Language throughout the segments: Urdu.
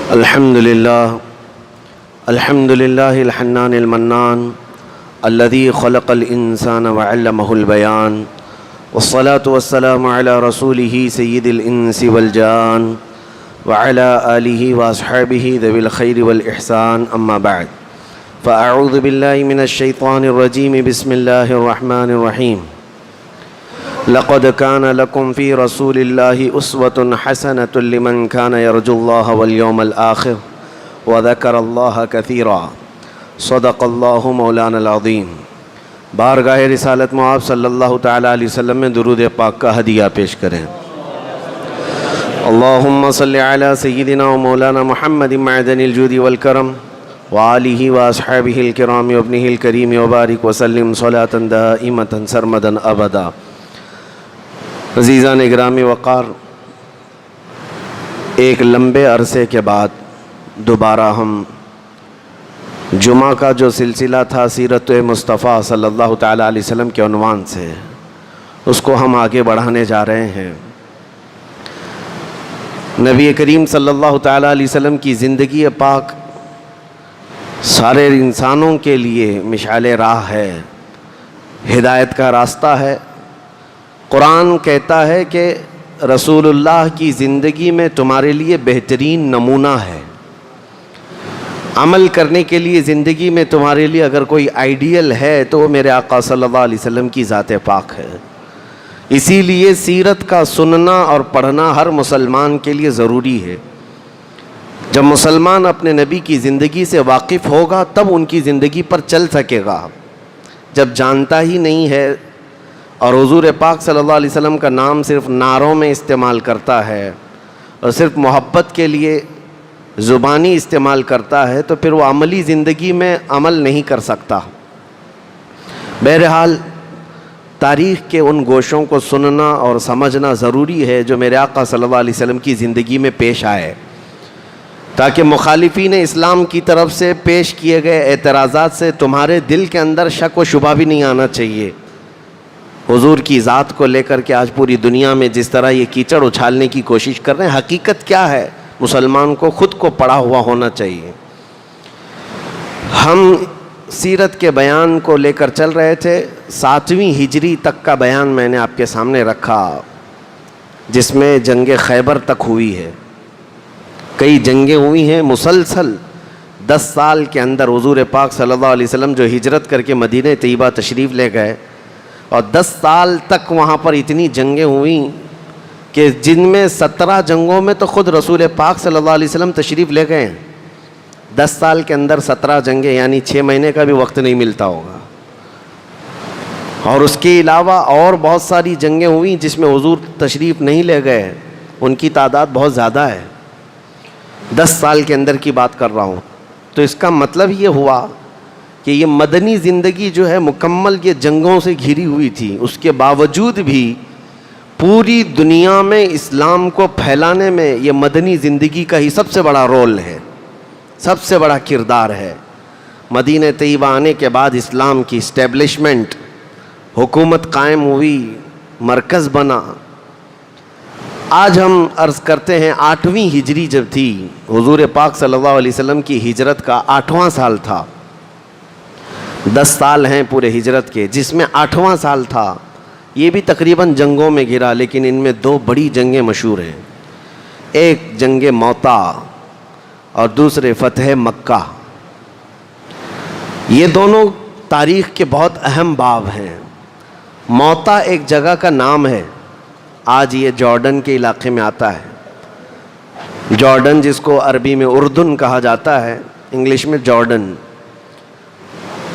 الحمد لله الحنان المنان الذي خلق الإنسان وعلمه البيان والصلاة والسلام على رسوله سيد الإنس والجان وعلى آله وأصحابه ذوي الخير والإحسان أما بعد فأعوذ بالله من الشيطان الرجيم بسم الله الرحمن الرحيم لقد كان لكم في رسول الله أسوة حسنة لمن كان يرجو الله واليوم الآخر وذكر الله كثيرا صدق الله مولانا العظيم۔ بارگاہ رسالت معاب صلی اللہ تعالیٰ علیہ وسلم میں درود پاک کا ہدیہ پیش کریں۔ اللہم صلی علی سیدنا و مولانا محمد معدن الجود والکرم وآلہ واصحابہ الکرام وابنہ الکریم وبارک وسلم صلاة دائمة سرمدا ابدا۔ عزیزان گرامی وقار، ایک لمبے عرصے کے بعد دوبارہ ہم جمعہ کا جو سلسلہ تھا سیرت مصطفیٰ صلی اللہ تعالیٰ علیہ وسلم کے عنوان سے، اس کو ہم آگے بڑھانے جا رہے ہیں۔ نبی کریم صلی اللہ تعالیٰ علیہ وسلم کی زندگی پاک سارے انسانوں کے لیے مشعل راہ ہے، ہدایت کا راستہ ہے۔ قرآن کہتا ہے کہ رسول اللہ کی زندگی میں تمہارے لیے بہترین نمونہ ہے۔ عمل کرنے کے لیے زندگی میں تمہارے لیے اگر کوئی آئیڈیل ہے تو وہ میرے آقا صلی اللہ علیہ وسلم کی ذات پاک ہے۔ اسی لیے سیرت کا سننا اور پڑھنا ہر مسلمان کے لیے ضروری ہے۔ جب مسلمان اپنے نبی کی زندگی سے واقف ہوگا تب ان کی زندگی پر چل سکے گا۔ جب جانتا ہی نہیں ہے اور حضور پاک صلی اللہ علیہ وسلم کا نام صرف نعروں میں استعمال کرتا ہے اور صرف محبت کے لیے زبانی استعمال کرتا ہے تو پھر وہ عملی زندگی میں عمل نہیں کر سکتا۔ بہرحال تاریخ کے ان گوشوں کو سننا اور سمجھنا ضروری ہے جو میرے آقا صلی اللہ علیہ وسلم کی زندگی میں پیش آئے، تاکہ مخالفین اسلام کی طرف سے پیش کیے گئے اعتراضات سے تمہارے دل کے اندر شک و شبہ بھی نہیں آنا چاہیے۔ حضور کی ذات کو لے کر کے آج پوری دنیا میں جس طرح یہ کیچڑ اچھالنے کی کوشش کر رہے ہیں، حقیقت کیا ہے مسلمان کو خود کو پڑھا ہوا ہونا چاہیے۔ ہم سیرت کے بیان کو لے کر چل رہے تھے، 7ویں ہجری تک کا بیان میں نے آپ کے سامنے رکھا، جس میں جنگ خیبر تک ہوئی ہے۔ کئی جنگیں ہوئی ہیں مسلسل۔ 10 سال کے اندر حضور پاک صلی اللہ علیہ وسلم جو ہجرت کر کے مدینہ طیبہ تشریف لے گئے، اور 10 سال تک وہاں پر اتنی جنگیں ہوئیں کہ جن میں 17 جنگوں میں تو خود رسول پاک صلی اللہ علیہ وسلم تشریف لے گئے ہیں۔ 10 سال کے اندر 17 جنگیں، یعنی 6 مہینے کا بھی وقت نہیں ملتا ہوگا۔ اور اس کے علاوہ اور بہت ساری جنگیں ہوئیں جس میں حضور تشریف نہیں لے گئے، ان کی تعداد بہت زیادہ ہے۔ 10 سال کے اندر کی بات کر رہا ہوں۔ تو اس کا مطلب یہ ہوا کہ یہ مدنی زندگی جو ہے مکمل یہ جنگوں سے گھری ہوئی تھی، اس کے باوجود بھی پوری دنیا میں اسلام کو پھیلانے میں یہ مدنی زندگی کا ہی سب سے بڑا رول ہے، سب سے بڑا کردار ہے۔ مدینہ طیبہ آنے کے بعد اسلام کی اسٹیبلشمنٹ، حکومت قائم ہوئی، مرکز بنا۔ آج ہم عرض کرتے ہیں 8ویں ہجری جب تھی، حضور پاک صلی اللہ علیہ وسلم کی ہجرت کا 8واں سال تھا۔ 10 سال ہیں پورے ہجرت کے، جس میں 8واں سال تھا۔ یہ بھی تقریباً جنگوں میں گھرا، لیکن ان میں 2 بڑی جنگیں مشہور ہیں، ایک جنگ موتا اور دوسرے فتح مکہ۔ یہ دونوں تاریخ کے بہت اہم باب ہیں۔ موتا ایک جگہ کا نام ہے، آج یہ جارڈن کے علاقے میں آتا ہے۔ جارڈن جس کو عربی میں اردن کہا جاتا ہے، انگلش میں جارڈن،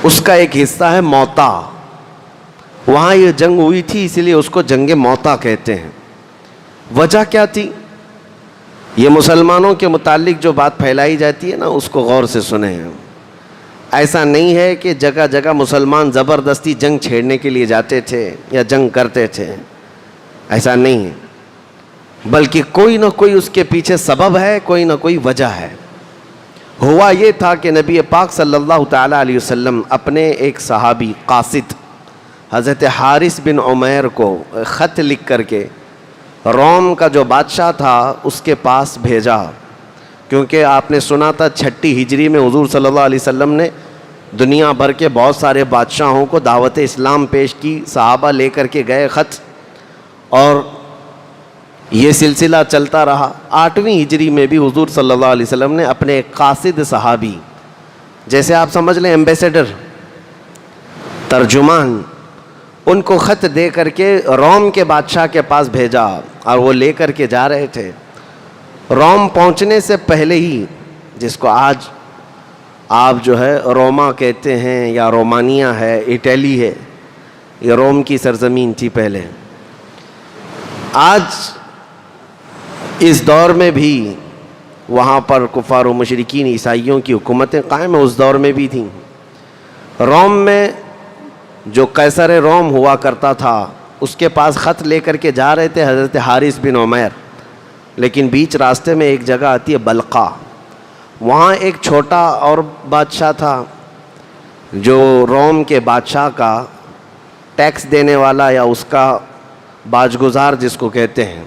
اس کا ایک حصہ ہے موتا۔ وہاں یہ جنگ ہوئی تھی، اسی لیے اس کو جنگ موتا کہتے ہیں۔ وجہ کیا تھی؟ یہ مسلمانوں کے متعلق جو بات پھیلائی جاتی ہے نا، اس کو غور سے سنیں۔ ایسا نہیں ہے کہ جگہ جگہ مسلمان زبردستی جنگ چھیڑنے کے لیے جاتے تھے یا جنگ کرتے تھے، ایسا نہیں ہے، بلکہ کوئی نہ کوئی اس کے پیچھے سبب ہے، کوئی نہ کوئی وجہ ہے۔ ہوا یہ تھا کہ نبی پاک صلی اللہ تعالیٰ علیہ وسلم اپنے ایک صحابی قاصد حضرت حارث بن عمیر کو خط لکھ کر کے روم کا جو بادشاہ تھا اس کے پاس بھیجا کیونکہ آپ نے سنا تھا 6 ہجری میں حضور صلی اللہ علیہ وسلم نے دنیا بھر کے بہت سارے بادشاہوں کو دعوت اسلام پیش کی، صحابہ لے کر کے گئے خط، اور یہ سلسلہ چلتا رہا۔ 8ویں ہجری میں بھی حضور صلی اللہ علیہ وسلم نے اپنے ایک قاصد صحابی، جیسے آپ سمجھ لیں ایمبیسیڈر، ترجمان، ان کو خط دے کر کے روم کے بادشاہ کے پاس بھیجا، اور وہ لے کر کے جا رہے تھے۔ روم پہنچنے سے پہلے ہی، جس کو آج آپ جو ہے روما کہتے ہیں یا رومانیہ ہے، اٹلی ہے، یہ روم کی سرزمین تھی پہلے۔ آج اس دور میں بھی وہاں پر کفار و مشرکین عیسائیوں کی حکومتیں قائم ہیں، اس دور میں بھی تھیں۔ روم میں جو قیصر روم ہوا کرتا تھا، اس کے پاس خط لے کر کے جا رہے تھے حضرت حارث بن عمیر، لیکن بیچ راستے میں ایک جگہ آتی ہے بلقا، وہاں ایک چھوٹا اور بادشاہ تھا جو روم کے بادشاہ کا ٹیکس دینے والا، یا اس کا باج گزار جس کو کہتے ہیں،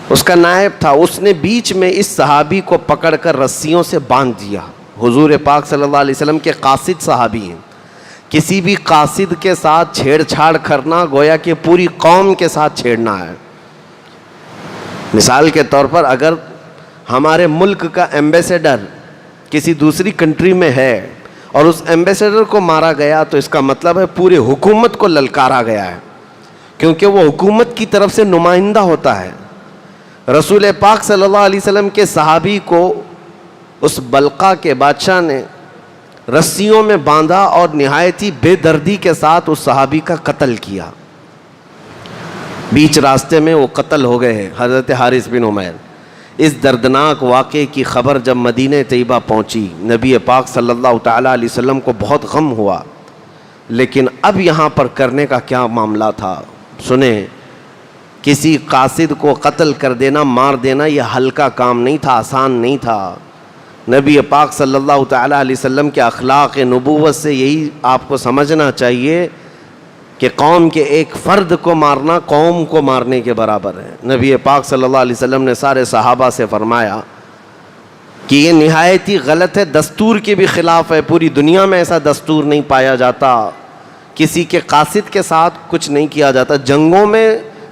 اس کا نائب تھا۔ اس نے بیچ میں اس صحابی کو پکڑ کر رسیوں سے باندھ دیا۔ حضور پاک صلی اللہ علیہ وسلم کے قاصد صحابی ہیں، کسی بھی قاصد کے ساتھ چھیڑ چھاڑ کرنا گویا کہ پوری قوم کے ساتھ چھیڑنا ہے۔ مثال کے طور پر اگر ہمارے ملک کا ایمبیسیڈر کسی دوسری کنٹری میں ہے اور اس ایمبیسیڈر کو مارا گیا، تو اس کا مطلب ہے پورے حکومت کو للکارا گیا ہے، کیونکہ وہ حکومت کی طرف سے نمائندہ ہوتا ہے۔ رسول پاک صلی اللہ علیہ وسلم کے صحابی کو اس بلقا کے بادشاہ نے رسیوں میں باندھا اور نہایت ہی بے دردی کے ساتھ اس صحابی کا قتل کیا۔ بیچ راستے میں وہ قتل ہو گئے ہیں حضرت حارث بن عمیر۔ اس دردناک واقعے کی خبر جب مدینہ طیبہ پہنچی، نبی پاک صلی اللہ تعالیٰ علیہ وسلم کو بہت غم ہوا، لیکن اب یہاں پر کرنے کا کیا معاملہ تھا سنیں۔ کسی قاصد کو قتل کر دینا، مار دینا، یہ ہلکا کام نہیں تھا، آسان نہیں تھا۔ نبی پاک صلی اللہ تعالیٰ علیہ وسلم کے اخلاق نبوت سے یہی آپ کو سمجھنا چاہیے کہ قوم کے ایک فرد کو مارنا قوم کو مارنے کے برابر ہے۔ نبی پاک صلی اللہ علیہ وسلم نے سارے صحابہ سے فرمایا کہ یہ نہایت ہی غلط ہے، دستور کے بھی خلاف ہے، پوری دنیا میں ایسا دستور نہیں پایا جاتا، کسی کے قاصد کے ساتھ کچھ نہیں کیا جاتا۔ جنگوں میں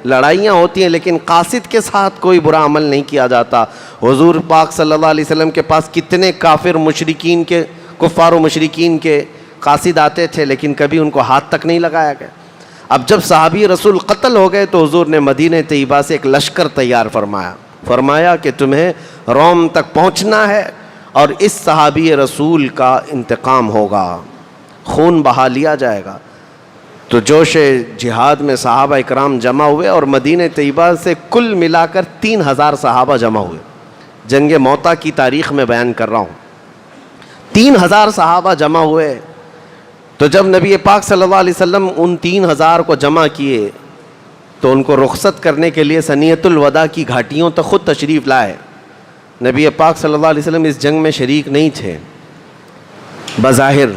لڑائیاں ہوتی ہیں لیکن قاصد کے ساتھ کوئی برا عمل نہیں کیا جاتا۔ حضور پاک صلی اللہ علیہ وسلم کے پاس کتنے کافر مشرکین کے، کفار و مشرکین کے قاصد آتے تھے، لیکن کبھی ان کو ہاتھ تک نہیں لگایا گیا۔ اب جب صحابی رسول قتل ہو گئے تو حضور نے مدینہ طیبہ سے ایک لشکر تیار فرمایا کہ تمہیں روم تک پہنچنا ہے اور اس صحابی رسول کا انتقام ہوگا، خون بہا لیا جائے گا۔ تو جوش جہاد میں صحابہ اکرام جمع ہوئے اور مدینہ طیبہ سے کل ملا کر 3000 صحابہ جمع ہوئے۔ جنگ موتا کی تاریخ میں بیان کر رہا ہوں۔ 3000 صحابہ جمع ہوئے، تو جب نبی پاک صلی اللہ علیہ وسلم ان 3000 کو جمع کیے تو ان کو رخصت کرنے کے لیے ثنیۃ الوداع کی گھاٹیوں تک خود تشریف لائے۔ نبی پاک صلی اللہ علیہ وسلم اس جنگ میں شریک نہیں تھے بظاہر۔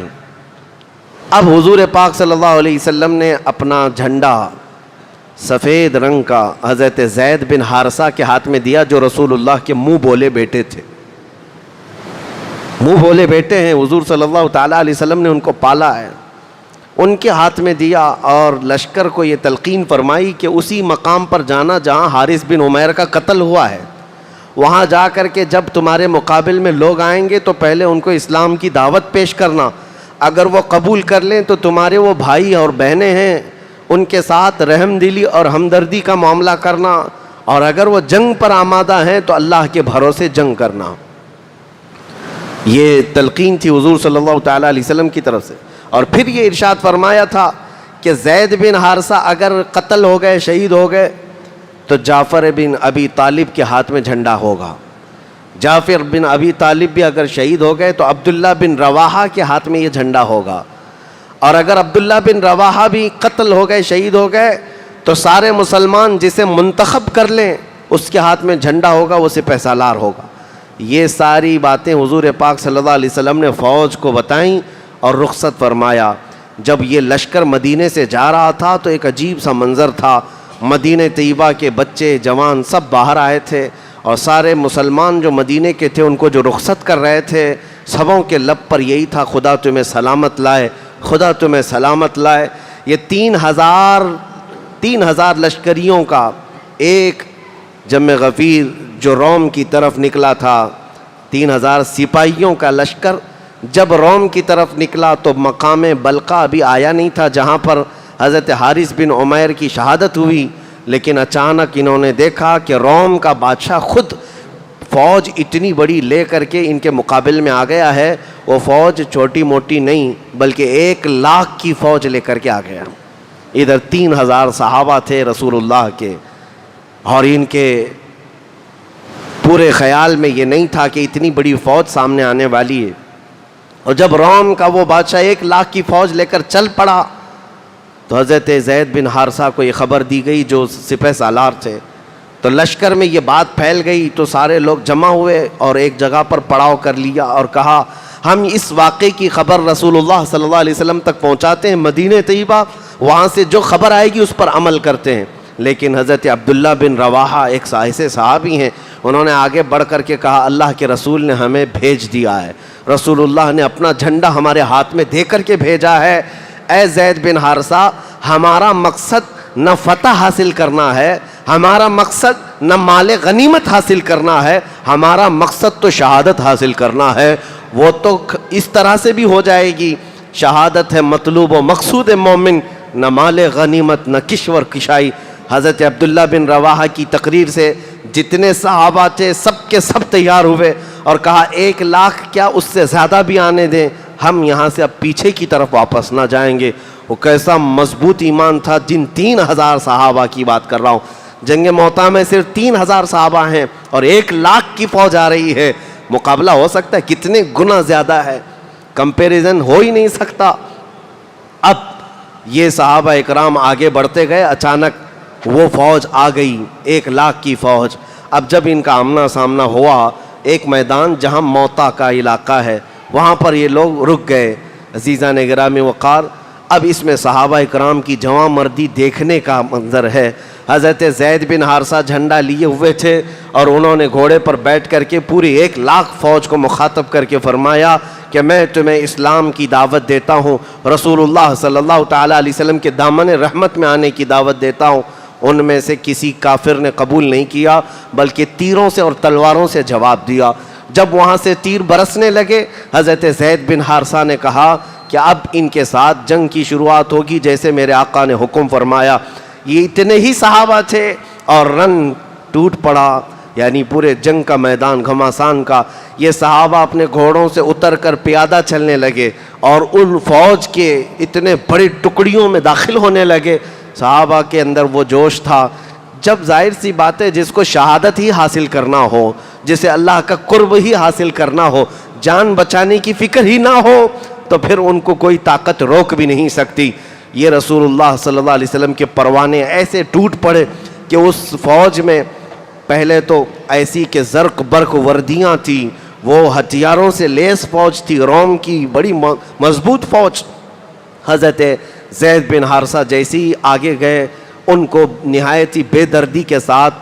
اب حضور پاک صلی اللہ علیہ وسلم نے اپنا جھنڈا سفید رنگ کا حضرت زید بن حارثہ کے ہاتھ میں دیا، جو رسول اللہ کے منہ بولے بیٹے تھے۔ منہ بولے بیٹے ہیں، حضور صلی اللہ تعالیٰ علیہ وسلم نے ان کو پالا ہے، ان کے ہاتھ میں دیا اور لشکر کو یہ تلقین فرمائی کہ اسی مقام پر جانا جہاں حارث بن عمیر کا قتل ہوا ہے، وہاں جا کر کے جب تمہارے مقابل میں لوگ آئیں گے تو پہلے ان کو اسلام کی دعوت پیش کرنا، اگر وہ قبول کر لیں تو تمہارے وہ بھائی اور بہنیں ہیں ان کے ساتھ رحم دلی اور ہمدردی کا معاملہ کرنا، اور اگر وہ جنگ پر آمادہ ہیں تو اللہ کے بھروسے جنگ کرنا۔ یہ تلقین تھی حضور صلی اللہ تعالیٰ علیہ وسلم کی طرف سے۔ اور پھر یہ ارشاد فرمایا تھا کہ زید بن حارثہ اگر قتل ہو گئے، شہید ہو گئے، تو جعفر بن ابی طالب کے ہاتھ میں جھنڈا ہوگا۔ جعفر بن ابی طالب بھی اگر شہید ہو گئے تو عبداللہ بن رواحہ کے ہاتھ میں یہ جھنڈا ہوگا، اور اگر عبداللہ بن رواحہ بھی قتل ہو گئے، شہید ہو گئے، تو سارے مسلمان جسے منتخب کر لیں اس کے ہاتھ میں جھنڈا ہوگا، وہ سپہ سالار ہوگا۔ یہ ساری باتیں حضور پاک صلی اللہ علیہ وسلم نے فوج کو بتائیں اور رخصت فرمایا۔ جب یہ لشکر مدینے سے جا رہا تھا تو ایک عجیب سا منظر تھا، مدینہ طیبہ کے بچے جوان سب باہر آئے تھے اور سارے مسلمان جو مدینے کے تھے ان کو جو رخصت کر رہے تھے سبوں کے لب پر یہی تھا، خدا تمہیں سلامت لائے، خدا تمہیں سلامت لائے۔ یہ 3000 لشکریوں کا ایک جم غفیر جو روم کی طرف نکلا تھا، 3000 سپاہیوں کا لشکر جب روم کی طرف نکلا تو مقام بلقا ابھی آیا نہیں تھا جہاں پر حضرت حارث بن عمیر کی شہادت ہوئی، لیکن اچانک انہوں نے دیکھا کہ روم کا بادشاہ خود فوج اتنی بڑی لے کر کے ان کے مقابل میں آ گیا ہے۔ وہ فوج چھوٹی موٹی نہیں بلکہ 1,00,000 کی فوج لے کر کے آ گیا۔ ادھر 3000 صحابہ تھے رسول اللہ کے، اور ان کے پورے خیال میں یہ نہیں تھا کہ اتنی بڑی فوج سامنے آنے والی ہے۔ اور جب روم کا وہ بادشاہ 1,00,000 کی فوج لے کر چل پڑا تو حضرت زید بن حارثہ کو یہ خبر دی گئی جو سپہ سالار تھے، تو لشکر میں یہ بات پھیل گئی تو سارے لوگ جمع ہوئے اور ایک جگہ پر پڑاؤ کر لیا اور کہا ہم اس واقعے کی خبر رسول اللہ صلی اللہ علیہ وسلم تک پہنچاتے ہیں، مدینہ طیبہ وہاں سے جو خبر آئے گی اس پر عمل کرتے ہیں۔ لیکن حضرت عبداللہ بن رواحہ ایک ایسے صحابی ہیں، انہوں نے آگے بڑھ کر کے کہا اللہ کے رسول نے ہمیں بھیج دیا ہے، رسول اللہ نے اپنا جھنڈا ہمارے ہاتھ میں دے کر کے بھیجا ہے۔ اے زید بن حارثہ، ہمارا مقصد نہ فتح حاصل کرنا ہے، ہمارا مقصد نہ مال غنیمت حاصل کرنا ہے، ہمارا مقصد تو شہادت حاصل کرنا ہے۔ وہ تو اس طرح سے بھی ہو جائے گی، شہادت ہے مطلوب و مقصود مومن، نہ مال غنیمت نہ کشور کشائی۔ حضرت عبداللہ بن رواحہ کی تقریر سے جتنے صحابہ تھے سب کے سب تیار ہوئے اور کہا 1,00,000 کیا اس سے زیادہ بھی آنے دیں، ہم یہاں سے اب پیچھے کی طرف واپس نہ جائیں گے۔ وہ کیسا مضبوط ایمان تھا، جن 3000 صحابہ کی بات کر رہا ہوں، جنگ موطا میں صرف 3000 صحابہ ہیں اور 1,00,000 کی فوج آ رہی ہے، مقابلہ ہو سکتا ہے؟ کتنے گنا زیادہ ہے، کمپیریزن ہو ہی نہیں سکتا۔ اب یہ صحابہ اکرام آگے بڑھتے گئے، اچانک وہ فوج آ گئی 1,00,000 کی فوج۔ اب جب ان کا آمنا سامنا ہوا، ایک میدان جہاں موطا کا علاقہ ہے وہاں پر یہ لوگ رک گئے۔ عزیزان گرامی وقار، اب اس میں صحابہ اکرام کی جواں مردی دیکھنے کا منظر ہے۔ حضرت زید بن حارثہ جھنڈا لیے ہوئے تھے اور انہوں نے گھوڑے پر بیٹھ کر کے پوری 1,00,000 فوج کو مخاطب کر کے فرمایا کہ میں تمہیں اسلام کی دعوت دیتا ہوں، رسول اللہ صلی اللہ تعالیٰ علیہ وسلم کے دامن رحمت میں آنے کی دعوت دیتا ہوں۔ ان میں سے کسی کافر نے قبول نہیں کیا بلکہ تیروں سے اور تلواروں سے جواب دیا۔ جب وہاں سے تیر برسنے لگے، حضرت زید بن حارثہ نے کہا کہ اب ان کے ساتھ جنگ کی شروعات ہوگی جیسے میرے آقا نے حکم فرمایا۔ یہ اتنے ہی صحابہ تھے اور رن ٹوٹ پڑا، یعنی پورے جنگ کا میدان گھمسان کا۔ یہ صحابہ اپنے گھوڑوں سے اتر کر پیادہ چلنے لگے اور ان فوج کے اتنے بڑے ٹکڑیوں میں داخل ہونے لگے۔ صحابہ کے اندر وہ جوش تھا، جب ظاہر سی بات ہے جس کو شہادت ہی حاصل کرنا ہو، جسے اللہ کا قرب ہی حاصل کرنا ہو، جان بچانے کی فکر ہی نہ ہو، تو پھر ان کو کوئی طاقت روک بھی نہیں سکتی۔ یہ رسول اللہ صلی اللہ علیہ وسلم کے پروانے ایسے ٹوٹ پڑے کہ اس فوج میں پہلے تو ایسی کہ زرق برق وردیاں تھیں، وہ ہتھیاروں سے لیس فوج تھی، روم کی بڑی مضبوط فوج۔ حضرت زید بن حارثہ جیسے ہی آگے گئے، ان کو نہایت ہی بے دردی کے ساتھ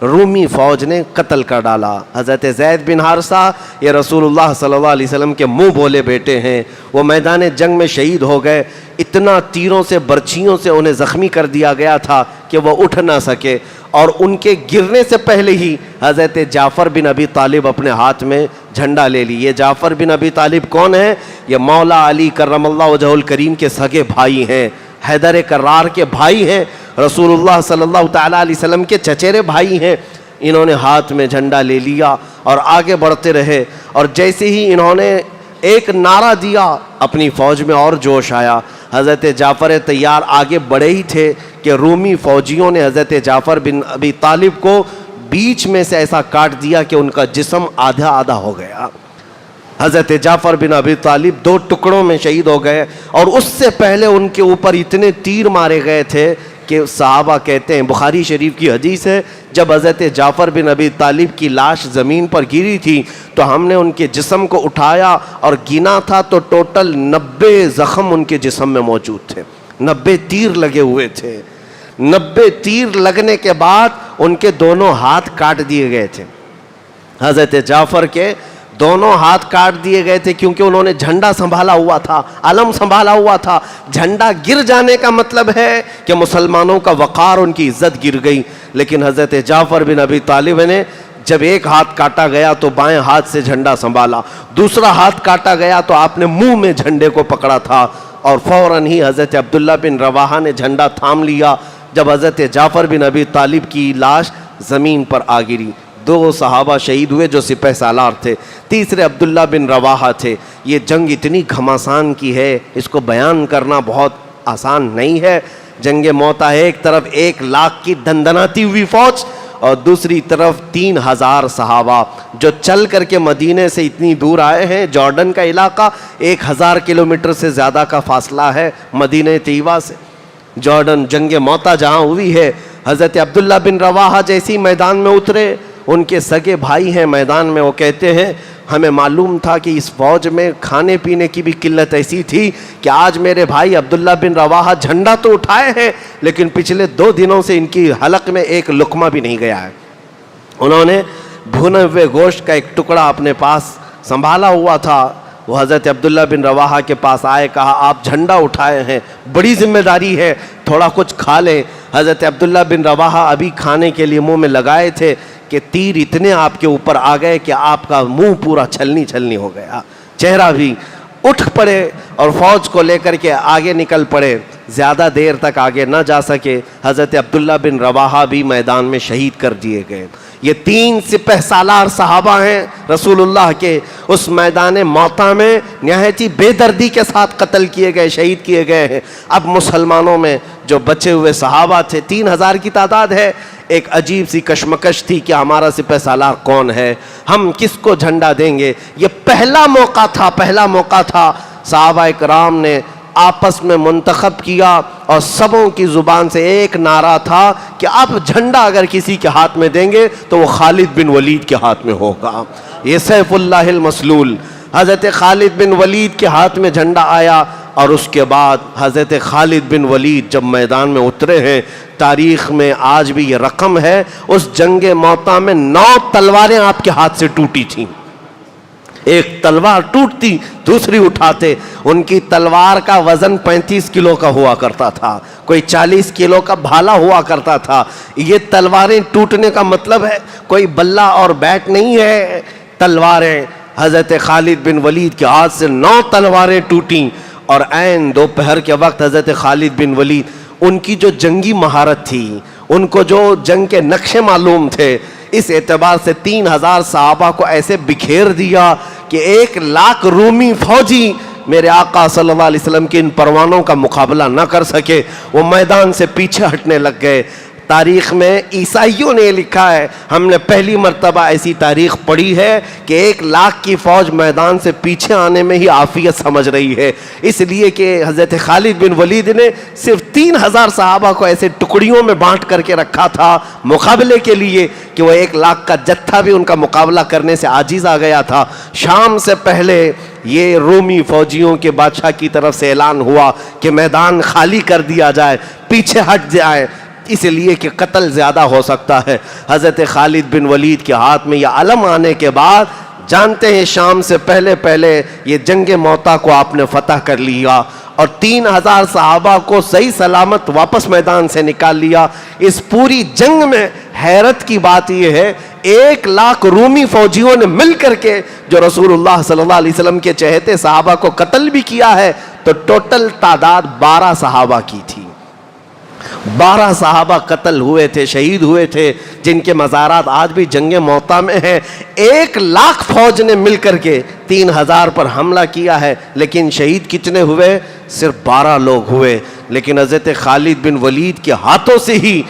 رومی فوج نے قتل کر ڈالا۔ حضرت زید بن حارثہ یہ رسول اللہ صلی اللہ علیہ وسلم کے منہ بولے بیٹے ہیں، وہ میدان جنگ میں شہید ہو گئے۔ اتنا تیروں سے برچھیوں سے انہیں زخمی کر دیا گیا تھا کہ وہ اٹھ نہ سکے، اور ان کے گرنے سے پہلے ہی حضرت جعفر بن ابی طالب اپنے ہاتھ میں جھنڈا لے لی۔ یہ جعفر بن ابی طالب کون ہے؟ یہ مولا علی کرم اللہ وجہہ الکریم کے سگے بھائی ہیں، حیدر کرار کے بھائی ہیں، رسول اللہ صلی اللہ تعالیٰ علیہ وسلم کے چچیرے بھائی ہیں۔ انہوں نے ہاتھ میں جھنڈا لے لیا اور آگے بڑھتے رہے، اور جیسے ہی انہوں نے ایک نعرہ دیا اپنی فوج میں اور جوش آیا۔ حضرت جعفر طیار آگے بڑھے ہی تھے کہ رومی فوجیوں نے حضرت جعفر بن ابی طالب کو بیچ میں سے ایسا کاٹ دیا کہ ان کا جسم آدھا آدھا ہو گیا۔ حضرت جعفر بن ابی طالب 2 ٹکڑوں میں شہید ہو گئے، اور اس سے پہلے ان کے اوپر اتنے تیر مارے گئے تھے کہ صحابہ کہتے ہیں، بخاری شریف کی حدیث ہے، جب حضرت جعفر بن ابی طالب کی لاش زمین پر گری تھی تو ہم نے ان کے جسم کو اٹھایا اور گنا تھا تو ٹوٹل 90 زخم ان کے جسم میں موجود تھے، 90 تیر لگے ہوئے تھے۔ 90 تیر لگنے کے بعد ان کے دونوں ہاتھ کاٹ دیے گئے تھے۔ حضرت جعفر کے دونوں ہاتھ کاٹ دیے گئے تھے کیونکہ انہوں نے جھنڈا سنبھالا ہوا تھا، علم سنبھالا ہوا تھا. جھنڈا گر جانے کا مطلب ہے کہ مسلمانوں کا وقار، ان کی عزت گر گئی. لیکن حضرت جعفر بن ابی طالب نے جب ایک ہاتھ کاٹا گیا تو بائیں ہاتھ سے جھنڈا سنبھالا، دوسرا ہاتھ کاٹا گیا تو آپ نے منہ میں جھنڈے کو پکڑا تھا، اور فوراً ہی حضرت عبداللہ بن رواحہ نے جھنڈا تھام لیا. جب حضرت جعفر بن ابی طالب کی لاش زمین پر آ گری، 2 صحابہ شہید ہوئے جو سپہ سالار تھے، تیسرے عبداللہ بن رواحہ تھے. یہ جنگ اتنی گھمسان کی ہے، اس کو بیان کرنا بہت آسان نہیں ہے. جنگ موتا ہے، ایک طرف 1 لاکھ کی دندناتی ہوئی فوج اور دوسری طرف 3000 صحابہ جو چل کر کے مدینے سے اتنی دور آئے ہیں. جارڈن کا علاقہ 1000 کلومیٹر سے زیادہ کا فاصلہ ہے مدینہ طیبہ سے. جارڈن جنگ موتا جہاں ہوئی ہے، حضرت عبداللہ بن رواحہ جیسی میدان میں اترے، ان کے سگے بھائی ہیں میدان میں، وہ کہتے ہیں ہمیں معلوم تھا کہ اس فوج میں کھانے پینے کی بھی قلت ایسی تھی کہ آج میرے بھائی عبداللہ بن رواحہ جھنڈا تو اٹھائے ہیں لیکن پچھلے 2 دنوں سے ان کی حلق میں ایک لقمہ بھی نہیں گیا ہے. انہوں نے بھنے ہوئے گوشت کا ایک ٹکڑا اپنے پاس سنبھالا ہوا تھا. وہ حضرت عبداللہ بن رواحہ کے پاس آئے، کہا آپ جھنڈا اٹھائے ہیں، بڑی ذمہ داری ہے، تھوڑا کچھ کھا لیں. حضرت عبداللہ بن رواحہ ابھی کھانے کے لیے منہ میں لگائے تھے کہ تیر اتنے آپ کے اوپر آ گئے کہ آپ کا منہ پورا چھلنی ہو گیا، چہرہ بھی. اٹھ پڑے اور فوج کو لے کر کے آگے نکل پڑے. زیادہ دیر تک آگے نہ جا سکے، حضرت عبداللہ بن رواحہ بھی میدان میں شہید کر دیے گئے. یہ 3 سپہ سالار صحابہ ہیں رسول اللہ کے، اس میدان موتا میں نہایت ہی بے دردی کے ساتھ قتل کیے گئے، شہید کیے گئے ہیں. اب مسلمانوں میں جو بچے ہوئے صحابہ تھے 3000 کی تعداد ہے، ایک عجیب سی کشمکش تھی کہ ہمارا سپہ سالار کون ہے، ہم کس کو جھنڈا دیں گے. یہ پہلا موقع تھا صحابہ اکرام نے آپس میں منتخب کیا اور سبوں کی زبان سے ایک نعرہ تھا کہ اب جھنڈا اگر کسی کے ہاتھ میں دیں گے تو وہ خالد بن ولید کے ہاتھ میں ہوگا. یہ سیف اللہ المسلول حضرت خالد بن ولید کے ہاتھ میں جھنڈا آیا. اور اس کے بعد حضرت خالد بن ولید جب میدان میں اترے ہیں، تاریخ میں آج بھی یہ رقم ہے، اس جنگ موتا میں 9 تلواریں آپ کے ہاتھ سے ٹوٹی تھیں. ایک تلوار ٹوٹتی دوسری اٹھاتے. ان کی تلوار کا وزن 35 کلو کا ہوا کرتا تھا، کوئی 40 کلو کا بھالا ہوا کرتا تھا. یہ تلواریں ٹوٹنے کا مطلب ہے کوئی بلہ اور بیٹ نہیں ہے. تلواریں حضرت خالد بن ولید کے ہاتھ سے 9 تلواریں ٹوٹیں. اور عین دوپہر کے وقت حضرت خالد بن ولید، ان کی جو جنگی مہارت تھی، ان کو جو جنگ کے نقشے معلوم تھے، اس اعتبار سے 3000 صحابہ کو ایسے بکھیر دیا کہ 1 لاکھ رومی فوجی میرے آقا صلی اللہ علیہ وسلم کے ان پروانوں کا مقابلہ نہ کر سکے. وہ میدان سے پیچھے ہٹنے لگ گئے. تاریخ میں عیسائیوں نے لکھا ہے، ہم نے پہلی مرتبہ ایسی تاریخ پڑھی ہے کہ 1 لاکھ کی فوج میدان سے پیچھے آنے میں ہی عافیت سمجھ رہی ہے، اس لیے کہ حضرت خالد بن ولید نے صرف 3000 صحابہ کو ایسے ٹکڑیوں میں بانٹ کر کے رکھا تھا مقابلے کے لیے کہ وہ 1 لاکھ کا جتھا بھی ان کا مقابلہ کرنے سے عاجز آ گیا تھا. شام سے پہلے یہ رومی فوجیوں کے بادشاہ کی طرف سے اعلان ہوا کہ میدان خالی کر دیا جائے، پیچھے ہٹ جائے، اس لیے کہ قتل زیادہ ہو سکتا ہے. حضرت خالد بن ولید کے ہاتھ میں یہ علم آنے کے بعد جانتے ہیں شام سے پہلے یہ جنگ موتا کو آپ نے فتح کر لیا اور 3000 صحابہ کو صحیح سلامت واپس میدان سے نکال لیا. اس پوری جنگ میں حیرت کی بات یہ ہے 1 لاکھ رومی فوجیوں نے مل کر کے جو رسول اللہ صلی اللہ علیہ وسلم کے چہتے صحابہ کو قتل بھی کیا ہے تو ٹوٹل تعداد 12 صحابہ کی تھی. 12 صحابہ قتل ہوئے تھے، شہید ہوئے تھے، جن کے مزارات آج بھی جنگ موتا میں ہیں. 1 لاکھ فوج نے مل کر کے 3000 پر حملہ کیا ہے، لیکن شہید کتنے ہوئے؟ صرف 12 لوگ ہوئے. لیکن حضرت خالد بن ولید کے ہاتھوں سے ہی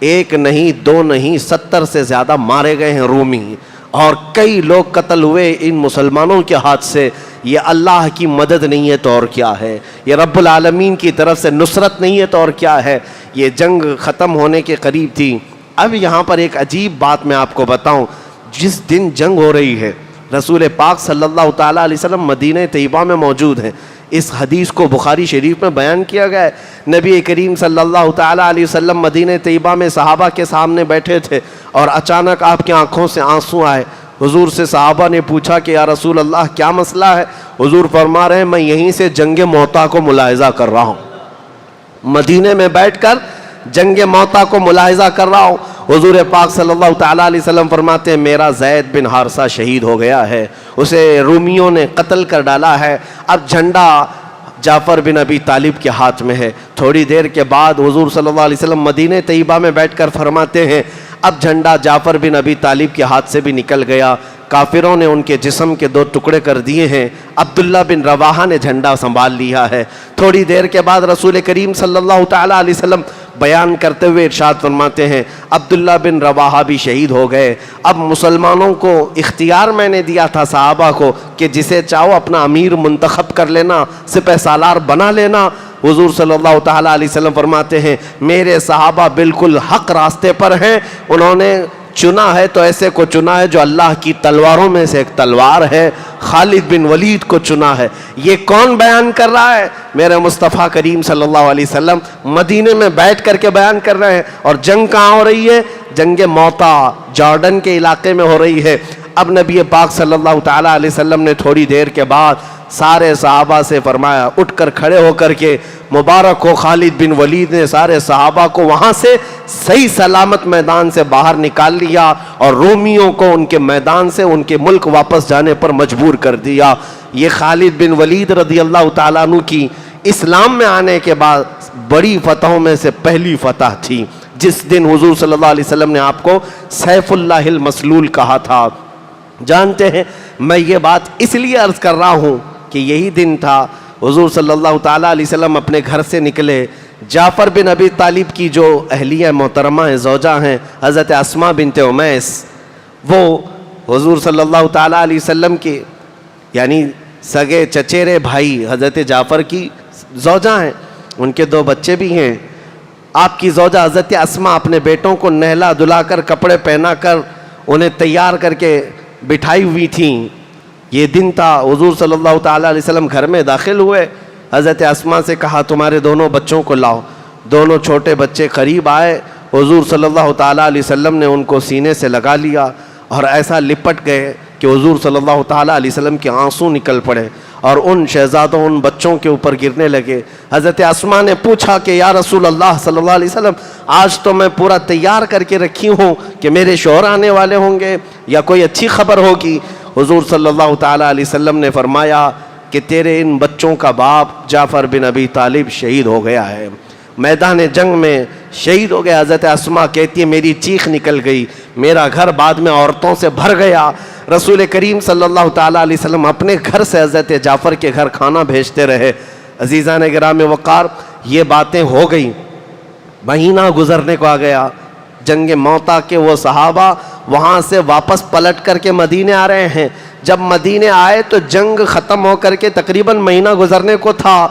1 نہیں 2 نہیں 70 سے زیادہ مارے گئے ہیں رومی، اور کئی لوگ قتل ہوئے ان مسلمانوں کے ہاتھ سے. یہ اللہ کی مدد نہیں ہے تو اور کیا ہے، یہ رب العالمین کی طرف سے نصرت نہیں ہے تو اور کیا ہے. یہ جنگ ختم ہونے کے قریب تھی. اب یہاں پر ایک عجیب بات میں آپ کو بتاؤں. جس دن جنگ ہو رہی ہے رسول پاک صلی اللہ تعالیٰ علیہ وسلم مدینہ طیبہ میں موجود ہیں. اس حدیث کو بخاری شریف میں بیان کیا گیا ہے. نبی کریم صلی اللہ تعالیٰ علیہ وسلم مدینہ طیبہ میں صحابہ کے سامنے بیٹھے تھے اور اچانک آپ کی آنکھوں سے آنسو آئے. حضور سے صحابہ نے پوچھا کہ یا رسول اللہ کیا مسئلہ ہے؟ حضور فرما رہے ہیں میں یہیں سے جنگ موتا کو ملاحظہ کر رہا ہوں، مدینے میں بیٹھ کر جنگ موتا کو ملاحظہ کر رہا ہوں۔ حضور پاک صلی اللہ تعالیٰ علیہ وسلم فرماتے ہیں میرا زید بن حارثہ شہید ہو گیا ہے، اسے رومیوں نے قتل کر ڈالا ہے، اب جھنڈا جعفر بن ابی طالب کے ہاتھ میں ہے۔ تھوڑی دیر کے بعد حضور صلی اللہ علیہ وسلم مدینہ طیبہ میں بیٹھ کر فرماتے ہیں اب جھنڈا جعفر بن ابی طالب کے ہاتھ سے بھی نکل گیا، کافروں نے ان کے جسم کے 2 ٹکڑے کر دیے ہیں، عبداللہ بن رواحہ نے جھنڈا سنبھال لیا ہے۔ تھوڑی دیر کے بعد رسول کریم صلی اللہ تعالیٰ علیہ وسلم بیان کرتے ہوئے ارشاد فرماتے ہیں عبداللہ بن رواحہ بھی شہید ہو گئے، اب مسلمانوں کو اختیار میں نے دیا تھا صحابہ کو کہ جسے چاہو اپنا امیر منتخب کر لینا، سپہ سالار بنا لینا۔ حضور صلی اللہ تعالیٰ علیہ وسلم فرماتے ہیں میرے صحابہ بالکل حق راستے پر ہیں، انہوں نے چنا ہے تو ایسے کو چنا ہے جو اللہ کی تلواروں میں سے ایک تلوار ہے، خالد بن ولید کو چنا ہے۔ یہ کون بیان کر رہا ہے؟ میرے مصطفیٰ کریم صلی اللہ علیہ وسلم مدینے میں بیٹھ کر کے بیان کر رہے ہیں۔ اور جنگ کہاں ہو رہی ہے؟ جنگ موتا جارڈن کے علاقے میں ہو رہی ہے۔ اب نبی پاک صلی اللہ تعالیٰ علیہ وسلم نے تھوڑی دیر کے بعد سارے صحابہ سے فرمایا اٹھ کر کھڑے ہو کر کے مبارک ہو خالد بن ولید نے سارے صحابہ کو وہاں سے صحیح سلامت میدان سے باہر نکال لیا اور رومیوں کو ان کے میدان سے ان کے ملک واپس جانے پر مجبور کر دیا۔ یہ خالد بن ولید رضی اللہ تعالیٰ عنہ کی اسلام میں آنے کے بعد بڑی فتحوں میں سے پہلی فتح تھی، جس دن حضور صلی اللہ علیہ وسلم نے آپ کو سیف اللہ المسلول کہا تھا۔ جانتے ہیں میں یہ بات اس لیے عرض کر رہا ہوں کہ یہی دن تھا حضور صلی اللہ تعالیٰ علیہ وسلم اپنے گھر سے نکلے، جعفر بن ابی طالب کی جو اہلیہ محترمہ ہیں، زوجہ ہیں حضرت اسماء بنت امیس، وہ حضور صلی اللہ تعالیٰ علیہ وسلم کے یعنی سگے چچیرے بھائی حضرت جعفر کی زوجہ ہیں، ان کے 2 بچے بھی ہیں۔ آپ کی زوجہ حضرت اسماء اپنے بیٹوں کو نہلا دھلا کر کپڑے پہنا کر انہیں تیار کر کے بٹھائی ہوئی تھیں۔ یہ دن تھا حضور صلی اللہ تعالیٰ علیہ وسلم گھر میں داخل ہوئے، حضرت اسماء سے کہا تمہارے دونوں بچوں کو لاؤ۔ دونوں چھوٹے بچے قریب آئے، حضور صلی اللہ تعالیٰ علیہ وسلم نے ان کو سینے سے لگا لیا اور ایسا لپٹ گئے کہ حضور صلی اللہ تعالیٰ علیہ وسلم کے آنسو نکل پڑے اور ان شہزادوں ان بچوں کے اوپر گرنے لگے۔ حضرت اسماء نے پوچھا کہ یا رسول اللہ صلی اللہ علیہ وسلم آج تو میں پورا تیار کر کے رکھی ہوں کہ میرے شوہر آنے والے ہوں گے یا کوئی اچھی خبر ہوگی۔ حضور صلی اللہ تعالیٰ علیہ وسلم نے فرمایا کہ تیرے ان بچوں کا باپ جعفر بن ابی طالب شہید ہو گیا ہے، میدان جنگ میں شہید ہو گیا۔ حضرت اسماء کہتی ہے میری چیخ نکل گئی، میرا گھر بعد میں عورتوں سے بھر گیا۔ رسول کریم صلی اللہ تعالیٰ علیہ وسلم اپنے گھر سے حضرت جعفر کے گھر کھانا بھیجتے رہے۔ عزیزان گرامی وقار، یہ باتیں ہو گئی، مہینہ گزرنے کو آ گیا۔ جنگ موتا کے وہ صحابہ وہاں سے واپس پلٹ کر کے مدینے آ رہے ہیں۔ جب مدینے آئے تو جنگ ختم ہو کر کے تقریباً مہینہ گزرنے کو تھا۔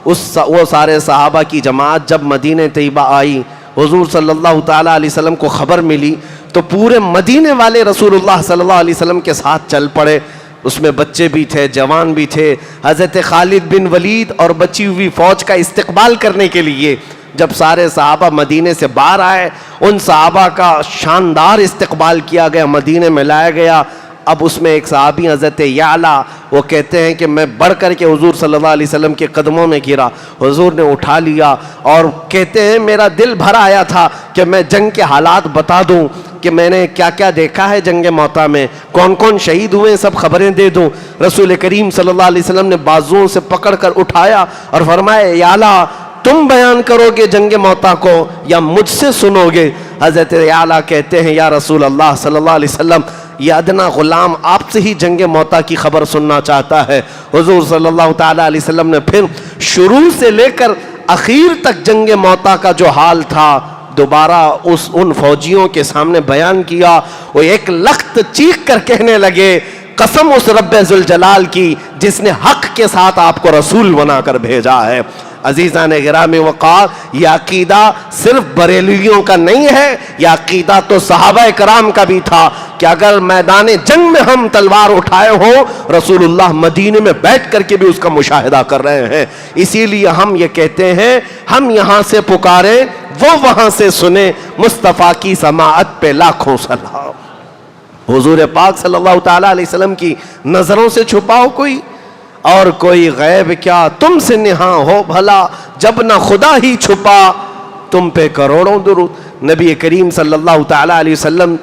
وہ سارے صحابہ کی جماعت جب مدینہ طیبہ آئی، حضور صلی اللہ تعالیٰ علیہ وسلم کو خبر ملی تو پورے مدینے والے رسول اللہ صلی اللہ علیہ وسلم کے ساتھ چل پڑے۔ اس میں بچے بھی تھے، جوان بھی تھے۔ حضرت خالد بن ولید اور بچی ہوئی فوج کا استقبال کرنے کے لیے جب سارے صحابہ مدینے سے باہر آئے، ان صحابہ کا شاندار استقبال کیا گیا، مدینے میں لایا گیا۔ اب اس میں ایک صحابی حضرت یعلا، وہ کہتے ہیں کہ میں بڑھ کر کے حضور صلی اللہ علیہ وسلم کے قدموں میں گرا، حضور نے اٹھا لیا اور کہتے ہیں میرا دل بھر آیا تھا کہ میں جنگ کے حالات بتا دوں کہ میں نے کیا کیا دیکھا ہے جنگ موتا میں، کون کون شہید ہوئے، سب خبریں دے دوں۔ رسول کریم صلی اللہ علیہ وسلم نے بازوؤں سے پکڑ کر اٹھایا اور فرمایا یعلا تم بیان کرو گے جنگ موتا کو یا مجھ سے سنو گے؟ حضرت یعلا کہتے ہیں یا رسول اللہ صلی اللہ علیہ وسلم یہ ادنا غلام آپ سے ہی جنگ موتا کی خبر سننا چاہتا ہے۔ حضور صلی اللہ تعالیٰ علیہ وسلم نے پھر شروع سے لے کر اخیر تک جنگ موتا کا جو حال تھا دوبارہ ان فوجیوں کے سامنے بیان کیا۔ وہ ایک لخت چیخ کر کہنے لگے قسم اس رب ذوالجلال کی جس نے حق کے ساتھ آپ کو رسول بنا کر بھیجا ہے۔ عزیزان گرامی وقار، یہ عقیدہ صرف بریلویوں کا نہیں ہے، یہ عقیدہ تو صحابہ کرام کا بھی تھا کہ اگر میدان جنگ میں ہم تلوار اٹھائے ہوں، رسول اللہ مدینے میں بیٹھ کر کے بھی اس کا مشاہدہ کر رہے ہیں۔ اسی لیے ہم یہ کہتے ہیں ہم یہاں سے پکاریں وہ وہاں سے سنیں، مصطفیٰ کی سماعت پہ لاکھوں سلام۔ حضور پاک صلی اللہ تعالیٰ علیہ وسلم کی نظروں سے چھپاؤ کوئی، اور کوئی غیب کیا تم سے نہاں ہو بھلا، جب نہ خدا ہی چھپا تم پہ کروڑوں درود۔ نبی کریم صلی اللہ تعالیٰ علیہ وسلم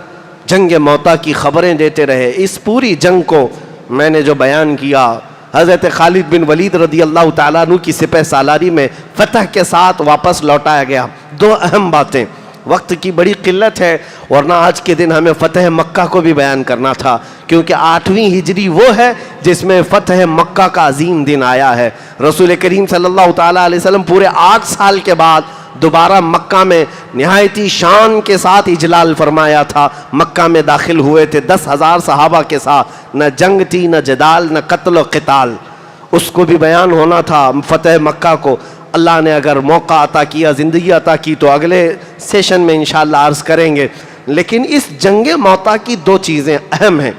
جنگ موتا کی خبریں دیتے رہے۔ اس پوری جنگ کو میں نے جو بیان کیا، حضرت خالد بن ولید رضی اللہ تعالیٰ عنہ کی سپہ سالاری میں فتح کے ساتھ واپس لوٹایا گیا۔ دو اہم باتیں، وقت کی بڑی قلت ہے ورنہ آج کے دن ہمیں فتح مکہ کو بھی بیان کرنا تھا، کیونکہ 8ویں ہجری وہ ہے جس میں فتح مکہ کا عظیم دن آیا ہے۔ رسول کریم صلی اللہ تعالیٰ علیہ وسلم پورے 8 سال کے بعد دوبارہ مکہ میں نہایتی شان کے ساتھ اجلال فرمایا تھا، مکہ میں داخل ہوئے تھے 10,000 صحابہ کے ساتھ، نہ جنگ تھی، نہ جدال، نہ قتل و قتال، اس کو بھی بیان ہونا تھا۔ فتح مکہ کو اللہ نے اگر موقع عطا کیا، زندگی عطا کی تو اگلے سیشن میں انشاءاللہ عرض کریں گے۔ لیکن اس جنگ موتا کی 2 چیزیں اہم ہیں۔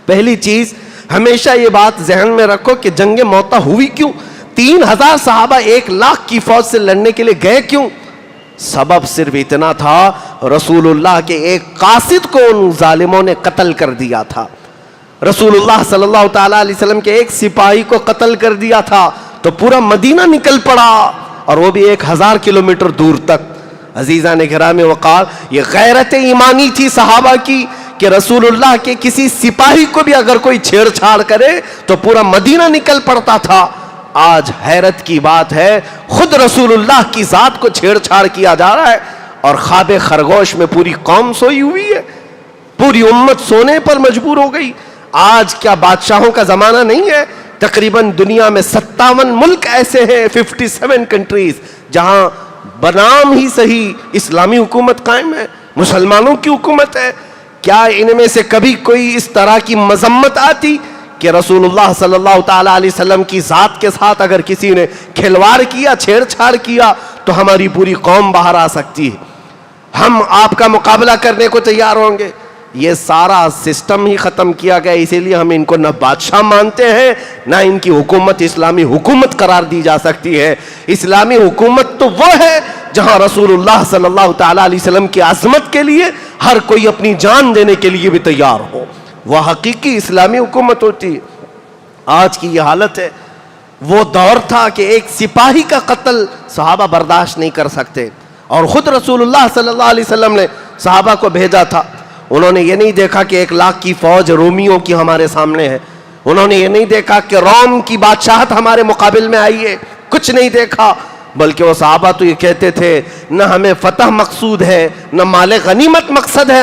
پہلی چیز، ہمیشہ یہ بات ذہن میں رکھو کہ جنگ موتا ہوئی کیوں؟ 3,000 صحابہ 1,00,000 کی فوج سے لڑنے کے لیے گئے کیوں؟ سبب صرف اتنا تھا، رسول اللہ کے ایک قاصد کو ان ظالموں نے قتل کر دیا تھا۔ رسول اللہ صلی اللہ تعالیٰ علیہ وسلم کے ایک سپاہی کو قتل کر دیا تھا تو پورا مدینہ نکل پڑا، اور وہ بھی 1,000 کلومیٹر دور تک۔ عزیزان گرامی وقار، یہ غیرت ایمانی تھی صحابہ کی کہ رسول اللہ کے کسی سپاہی کو بھی اگر کوئی چھیڑ چھاڑ کرے تو پورا مدینہ نکل پڑتا تھا۔ آج حیرت کی بات ہے، خود رسول اللہ کی ذات کو چھیڑ چھاڑ کیا جا رہا ہے، اور خواب خرگوش میں پوری قوم سوئی ہوئی ہے، پوری امت سونے پر مجبور ہو گئی۔ آج کیا بادشاہوں کا زمانہ نہیں ہے؟ تقریباً دنیا میں 57 ملک ایسے ہیں، 57 کنٹریز، جہاں بنام ہی صحیح اسلامی حکومت قائم ہے، مسلمانوں کی حکومت ہے۔ کیا ان میں سے کبھی کوئی اس طرح کی مذمت آتی کہ رسول اللہ صلی اللہ تعالیٰ علیہ وسلم کی ذات کے ساتھ اگر کسی نے کھلواڑ کیا، چھیڑ چھاڑ کیا تو ہماری پوری قوم باہر آ سکتی ہے، ہم آپ کا مقابلہ کرنے کو تیار ہوں گے؟ یہ سارا سسٹم ہی ختم کیا گیا، اسی لیے ہم ان کو نہ بادشاہ مانتے ہیں، نہ ان کی حکومت اسلامی حکومت قرار دی جا سکتی ہے۔ اسلامی حکومت تو وہ ہے جہاں رسول اللہ صلی اللہ تعالیٰ علیہ وسلم کی عظمت کے لیے ہر کوئی اپنی جان دینے کے لیے بھی تیار ہو، وہ حقیقی اسلامی حکومت ہوتی ہے۔ آج کی یہ حالت ہے۔ وہ دور تھا کہ ایک سپاہی کا قتل صحابہ برداشت نہیں کر سکتے، اور خود رسول اللہ صلی اللہ علیہ وسلم نے صحابہ کو بھیجا تھا۔ انہوں نے یہ نہیں دیکھا کہ 1,00,000 کی فوج رومیوں کی ہمارے سامنے ہے، انہوں نے یہ نہیں دیکھا کہ روم کی بادشاہت ہمارے مقابل میں آئی ہے، کچھ نہیں دیکھا، بلکہ وہ صحابہ تو یہ کہتے تھے نہ ہمیں فتح مقصود ہے، نہ مال غنیمت مقصد ہے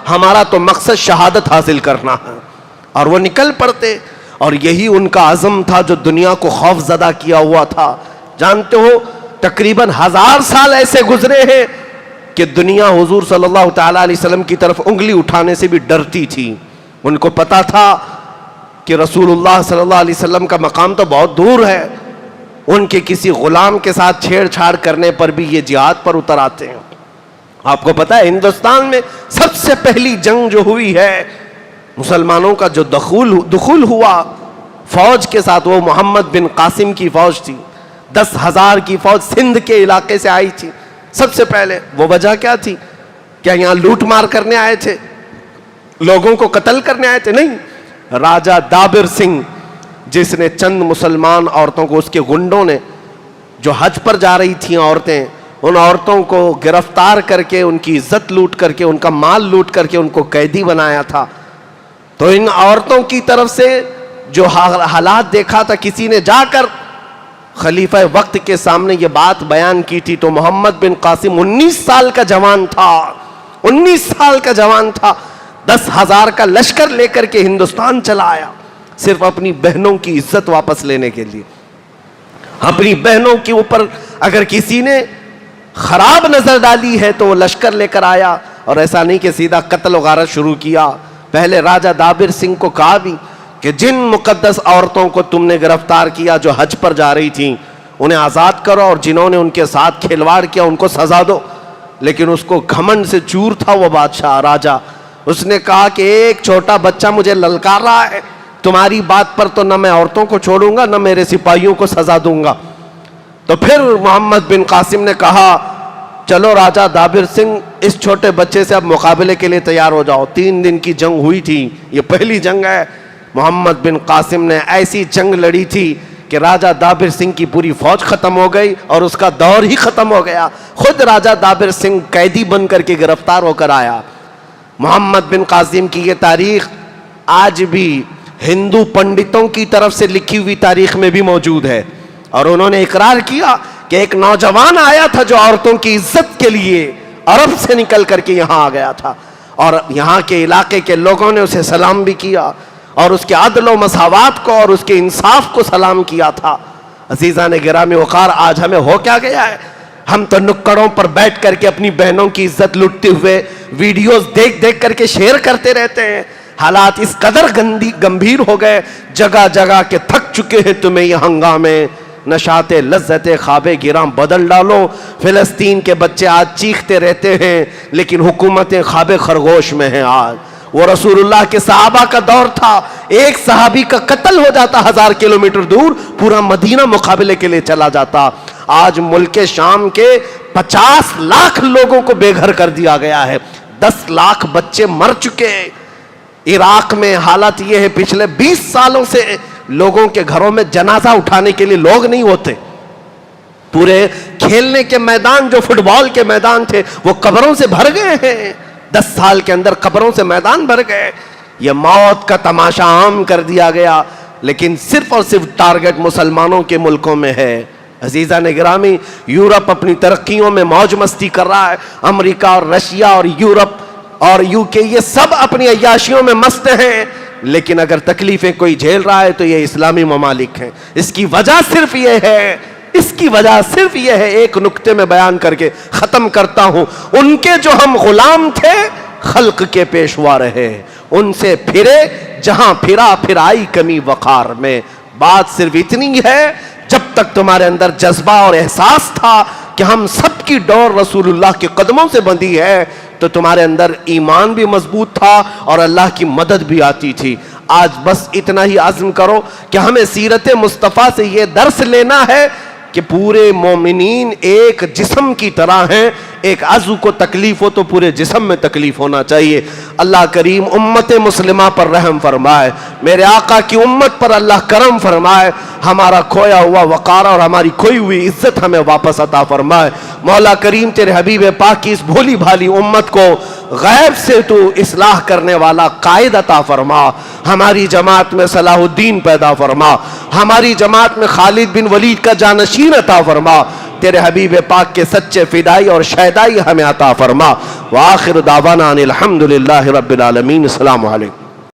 ہمارا تو مقصد شہادت حاصل کرنا ہے، اور وہ نکل پڑتے۔ اور یہی ان کا عزم تھا جو دنیا کو خوف زدہ کیا ہوا تھا۔ جانتے ہو تقریباً 1000 سال ایسے گزرے ہیں کہ دنیا حضور صلی اللہ تعالیٰ علیہ وسلم کی طرف انگلی اٹھانے سے بھی ڈرتی تھی۔ ان کو پتا تھا کہ رسول اللہ صلی اللہ علیہ وسلم کا مقام تو بہت دور ہے، ان کے کسی غلام کے ساتھ چھیڑ چھاڑ کرنے پر بھی یہ جہاد پر اتر آتے ہیں۔ آپ کو پتا ہے ہندوستان میں سب سے پہلی جنگ جو ہوئی ہے، مسلمانوں کا جو دخول ہوا فوج کے ساتھ، وہ محمد بن قاسم کی فوج تھی۔ 10,000 کی فوج سندھ کے علاقے سے آئی تھی سب سے پہلے۔ وہ وجہ کیا تھی؟ کیا یہاں لوٹ مار کرنے آئے تھے، لوگوں کو قتل کرنے آئے تھے؟ نہیں، راجہ دابر سنگھ جس نے چند مسلمان عورتوں کو، اس کے گنڈوں نے جو حج پر جا رہی تھیں عورتیں، ان عورتوں کو گرفتار کر کے ان کی عزت لوٹ کر کے، ان کا مال لوٹ کر کے ان کو قیدی بنایا تھا۔ تو ان عورتوں کی طرف سے جو حالات دیکھا تھا، کسی نے جا کر خلیفہ وقت کے سامنے یہ بات بیان کی تھی، تو محمد بن قاسم 19 سال کا جوان تھا، 19 سال کا جوان تھا، 10,000 کا لشکر لے کر کے ہندوستان چلا آیا، صرف اپنی بہنوں کی عزت واپس لینے کے لیے۔ اپنی بہنوں کے اوپر اگر کسی نے خراب نظر ڈالی ہے تو وہ لشکر لے کر آیا، اور ایسا نہیں کہ سیدھا قتل و غارت شروع کیا۔ پہلے راجہ دابر سنگھ کو کہا بھی کہ جن مقدس عورتوں کو تم نے گرفتار کیا جو حج پر جا رہی تھیں، انہیں آزاد کرو، اور جنہوں نے ان کے ساتھ کھلواڑ کیا ان کو سزا دو۔ لیکن اس کو گھمنڈ سے چور تھا وہ بادشاہ راجہ، اس نے کہا کہ ایک چھوٹا بچہ مجھے للکار رہا ہے، تمہاری بات پر تو نہ میں عورتوں کو چھوڑوں گا، نہ میرے سپاہیوں کو سزا دوں گا۔ تو پھر محمد بن قاسم نے کہا چلو راجہ دابر سنگھ اس چھوٹے بچے سے اب مقابلے کے لیے تیار ہو جاؤ. 3 دن کی جنگ ہوئی تھی, یہ پہلی جنگ ہے. محمد بن قاسم نے ایسی جنگ لڑی تھی کہ راجہ دابر سنگھ کی پوری فوج ختم ہو گئی اور اس کا دور ہی ختم ہو گیا. خود راجہ دابر سنگھ قیدی بن کر کے گرفتار ہو کر آیا. محمد بن قاسم کی یہ تاریخ آج بھی ہندو پنڈتوں کی طرف سے لکھی ہوئی تاریخ میں بھی موجود ہے, اور انہوں نے اقرار کیا کہ ایک نوجوان آیا تھا جو عورتوں کی عزت کے لیے عرب سے نکل کر کے یہاں آ گیا تھا, اور یہاں کے علاقے کے لوگوں نے اسے سلام بھی کیا اور اس کے عدل و مساوات کو اور اس کے انصاف کو سلام کیا تھا. عزیزان گرامی وقار, آج ہمیں ہو کیا گیا ہے؟ ہم تو نکڑوں پر بیٹھ کر کے اپنی بہنوں کی عزت لوٹتے ہوئے ویڈیوز دیکھ دیکھ کر کے شیئر کرتے رہتے ہیں. حالات اس قدر گمبھیر ہو گئے, جگہ جگہ کے تھک چکے ہیں تمہیں یہ ہنگامے. نشاط لذت خواب گراں بدل ڈالو. فلسطین کے بچے آج چیختے رہتے ہیں لیکن حکومتیں خواب خرگوش میں ہیں. آج وہ رسول اللہ کے صحابہ کا دور تھا, ایک صحابی کا قتل ہو جاتا 1000 کلومیٹر دور, پورا مدینہ مقابلے کے لیے چلا جاتا. آج ملک شام کے 50 لاکھ لوگوں کو بے گھر کر دیا گیا ہے, 10 لاکھ بچے مر چکے. عراق میں حالت یہ ہے, پچھلے 20 سالوں سے لوگوں کے گھروں میں جنازہ اٹھانے کے لیے لوگ نہیں ہوتے. پورے کھیلنے کے میدان جو فٹ بال کے میدان تھے وہ قبروں سے بھر گئے ہیں. 10 سال کے اندر قبروں سے میدان بھر گئے. یہ موت کا تماشا عام کر دیا گیا, لیکن صرف اور صرف ٹارگٹ مسلمانوں کے ملکوں میں ہے. عزیزان گرامی, یورپ اپنی ترقیوں میں موج مستی کر رہا ہے. امریکہ اور رشیا اور یورپ اور UK یہ سب اپنی عیاشیوں میں مست ہیں, لیکن اگر تکلیفیں کوئی جھیل رہا ہے تو یہ اسلامی ممالک ہیں. اس کی وجہ صرف یہ ہے, ایک نکتے میں بیان کر کے ختم کرتا ہوں. ان کے جو ہم غلام تھے خلق کے پیشوا رہے, ان سے پھرے جہاں پھرا پھر آئی کمی وقار میں. بات صرف اتنی ہے, جب تک تمہارے اندر جذبہ اور احساس تھا کہ ہم سب کی ڈور رسول اللہ کے قدموں سے بندھی ہے, تو تمہارے اندر ایمان بھی مضبوط تھا اور اللہ کی مدد بھی آتی تھی. آج بس اتنا ہی عزم کرو کہ ہمیں سیرت مصطفیٰ سے یہ درس لینا ہے کہ پورے مومنین ایک جسم کی طرح ہیں. ایک عضو کو تکلیف ہو تو پورے جسم میں تکلیف ہونا چاہیے. اللہ کریم امت مسلمہ پر رحم فرمائے, میرے آقا کی امت پر اللہ کرم فرمائے, ہمارا کھویا ہوا وقار اور ہماری کھوئی ہوئی عزت ہمیں واپس عطا فرمائے. مولا کریم تیرے حبیب پاک کی اس بھولی بھالی امت کو غیب سے تو اصلاح کرنے والا قائد عطا فرما. ہماری جماعت میں صلاح الدین پیدا فرما, ہماری جماعت میں خالد بن ولید کا جانشین عطا فرما. تیرے حبیب پاک کے سچے فدائی اور شہدائی ہمیں عطا فرما. وآخر دعوانا ان الحمدللہ رب العالمین. السلام علیکم.